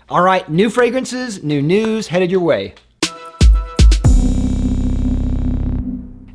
All right, new fragrances, new news headed your way.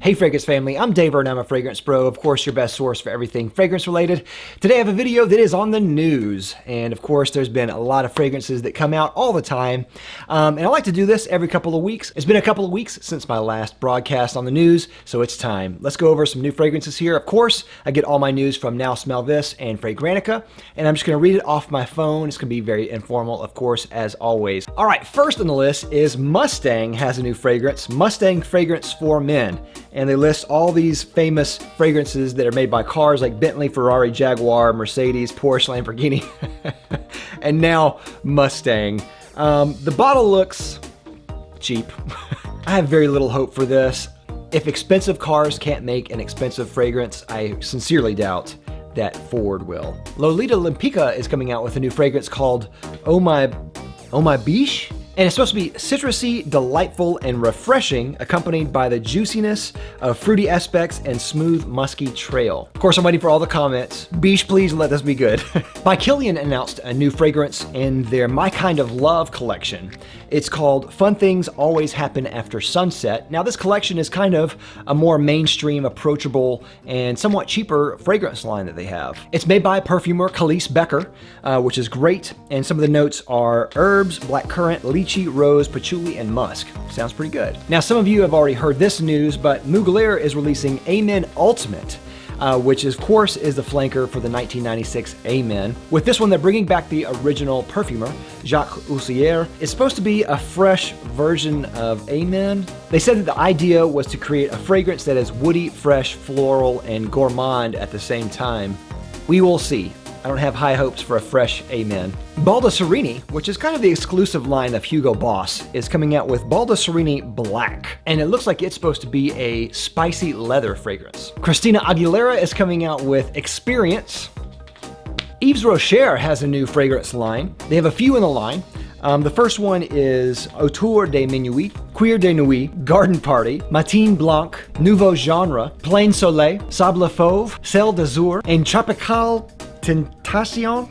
Hey Fragrance family, I'm Dave and I'm a Fragrance Bro, of course your best source for everything fragrance related. Today I have a video that is on the news, and of course there's been a lot of fragrances that come out all the time, and I like to do this every couple of weeks. It's been a couple of weeks since my last broadcast on the news, so it's time. Let's go over some new fragrances here. Of course, I get all my news from Now Smell This and Fragrantica, and I'm just going to read it off my phone. It's going to be very informal, of course, as always. All right, first on the list is Mustang has a new fragrance, Mustang Fragrance for Men. And they list all these famous fragrances that are made by cars like Bentley, Ferrari, Jaguar, Mercedes, Porsche, Lamborghini, and now Mustang. The bottle looks cheap. I have very little hope for this. If expensive cars can't make an expensive fragrance, I sincerely doubt that Ford will. Lolita Limpica is coming out with a new fragrance called Oh My Biche? And it's supposed to be citrusy, delightful, and refreshing, accompanied by the juiciness of fruity aspects and smooth, musky trail. Of course, I'm waiting for all the comments. Biche, please let this be good. By Kilian announced a new fragrance in their My Kind of Love collection. It's called Fun Things Always Happen After Sunset. Now, this collection is kind of a more mainstream, approachable, and somewhat cheaper fragrance line that they have. It's made by perfumer Khalees Becker, which is great, and some of the notes are herbs, blackcurrant, lychee, rose, patchouli, and musk. Sounds pretty good. Now, some of you have already heard this news, but Mugler is releasing Amen Ultimate, which of course is the flanker for the 1996 Amen. With this one, they're bringing back the original perfumer, Jacques Ussier. It's supposed to be a fresh version of Amen. They said that the idea was to create a fragrance that is woody, fresh, floral, and gourmand at the same time. We will see. I don't have high hopes for a fresh Amen. Baldessarini, which is kind of the exclusive line of Hugo Boss, is coming out with Baldessarini Black, and it looks like it's supposed to be a spicy leather fragrance. Christina Aguilera is coming out with Experience. Yves Rocher has a new fragrance line. They have a few in the line. The first one is Autour de Minuit, Cuir de Nuit, Garden Party, Matin Blanc, Nouveau Genre, Plain Soleil, Sable Fauve, Ciel d'Azur, and Tropical Tentation.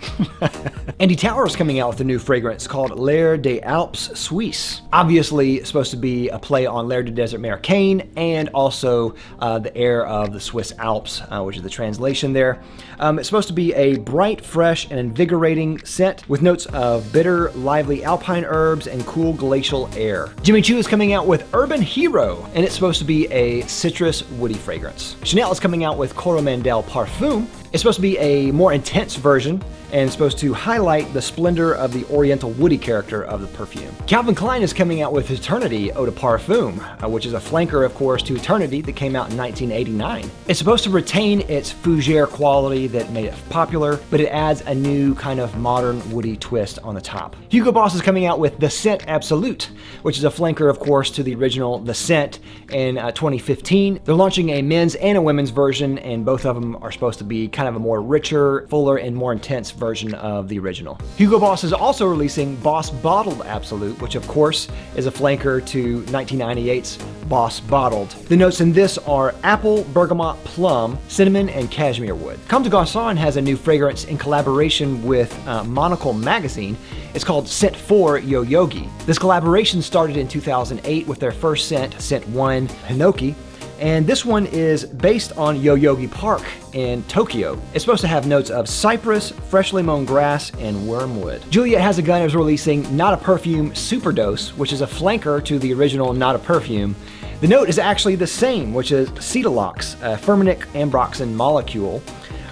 Andy Tower is coming out with a new fragrance called L'air des Alpes Suisses. Obviously supposed to be a play on L'air du Desert Marocain and also the air of the Swiss Alps, which is the translation there. It's supposed to be a bright, fresh, and invigorating scent with notes of bitter, lively alpine herbs and cool glacial air. Jimmy Choo is coming out with Urban Hero, and it's supposed to be a citrus, woody fragrance. Chanel is coming out with Coromandel Perfume. It's supposed to be a more intense version and it's supposed to highlight the splendor of the oriental woody character of the perfume. Calvin Klein is coming out with Eternity Eau de Parfum, which is a flanker, of course, to Eternity that came out in 1989. It's supposed to retain its fougere quality that made it popular, but it adds a new kind of modern woody twist on the top. Hugo Boss is coming out with The Scent Absolute, which is a flanker, of course, to the original The Scent in 2015. They're launching a men's and a women's version, and both of them are supposed to be kind of a more richer, fuller, and more intense version of the original. Hugo Boss is also releasing Boss Bottled Absolute, which of course is a flanker to 1998's Boss Bottled. The notes in this are apple, bergamot, plum, cinnamon, and cashmere wood. Comme des Garçons has a new fragrance in collaboration with Monocle Magazine. It's called Scent 4 Yo Yogi. This collaboration started in 2008 with their first scent, Scent 1 Hinoki. And this one is based on Yoyogi Park in Tokyo. It's supposed to have notes of cypress, freshly mown grass, and wormwood. Juliet Has a Gun is releasing Not a Perfume Superdose, which is a flanker to the original Not a Perfume. The note is actually the same, which is Cetalox, a fermentic ambroxan molecule.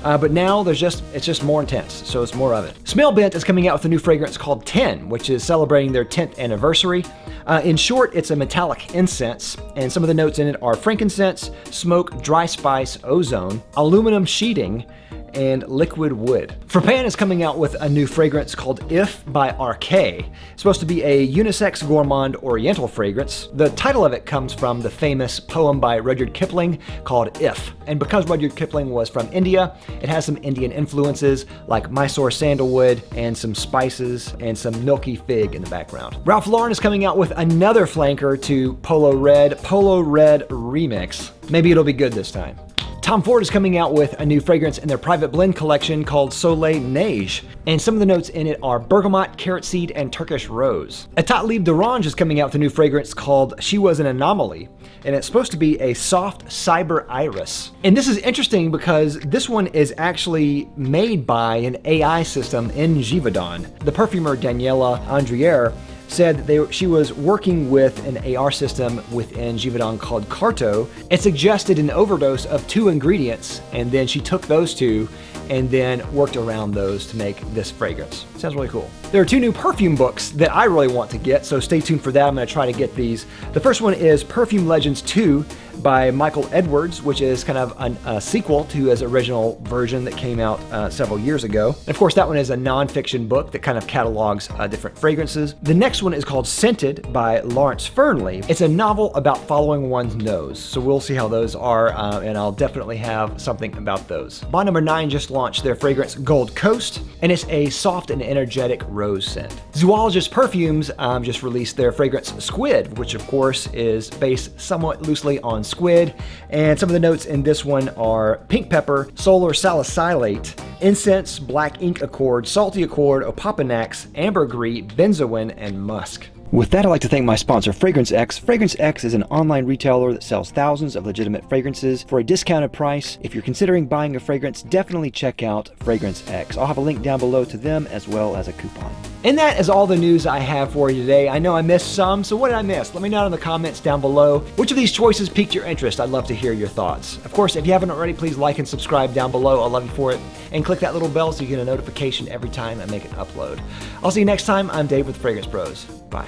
But now it's just more intense, so it's more of it. Smell Bent is coming out with a new fragrance called 10, which is celebrating their 10th anniversary. In short, it's a metallic incense, and some of the notes in it are frankincense, smoke, dry spice, ozone, aluminum sheeting, and liquid wood. Frapin is coming out with a new fragrance called If by RK. It's supposed to be a unisex gourmand oriental fragrance. The title of it comes from the famous poem by Rudyard Kipling called If. And because Rudyard Kipling was from India, it has some Indian influences like Mysore sandalwood and some spices and some milky fig in the background. Ralph Lauren is coming out with another flanker to Polo Red Remix. Maybe it'll be good this time. Tom Ford is coming out with a new fragrance in their private blend collection called Soleil Neige, and some of the notes in it are bergamot, carrot seed, and Turkish rose. Etat Libre d'Orange is coming out with a new fragrance called She Was an Anomaly, and it's supposed to be a soft cyber iris. And this is interesting because this one is actually made by an AI system in Givaudan. The perfumer Daniela Andriere said that she was working with an AR system within Givaudan called Carto. It suggested an overdose of 2 ingredients, and then she took those 2 and then worked around those to make this fragrance. Sounds really cool. There are 2 new perfume books that I really want to get, so stay tuned for that. I'm gonna try to get these. The first one is Perfume Legends 2 by Michael Edwards, which is kind of a sequel to his original version that came out several years ago. And of course, that one is a non-fiction book that kind of catalogs different fragrances. The next one is called Scented by Lawrence Fernley. It's a novel about following one's nose, so we'll see how those are, and I'll definitely have something about those. Bond Number 9 just launched their fragrance Gold Coast, and it's a soft and energetic rose scent. Zoologist Perfumes just released their fragrance Squid, which of course is based somewhat loosely on squid, and some of the notes in this one are pink pepper, solar salicylate, incense, black ink accord, salty accord, opopanax, ambergris, benzoin, and musk. With that, I'd like to thank my sponsor, Fragrance X. Fragrance X is an online retailer that sells thousands of legitimate fragrances for a discounted price. If you're considering buying a fragrance, definitely check out Fragrance X. I'll have a link down below to them as well as a coupon. And that is all the news I have for you today. I know I missed some, so what did I miss? Let me know in the comments down below. Which of these choices piqued your interest? I'd love to hear your thoughts. Of course, if you haven't already, please like and subscribe down below. I'll love you for it. And click that little bell so you get a notification every time I make an upload. I'll see you next time. I'm Dave with Fragrance Bros. Bye.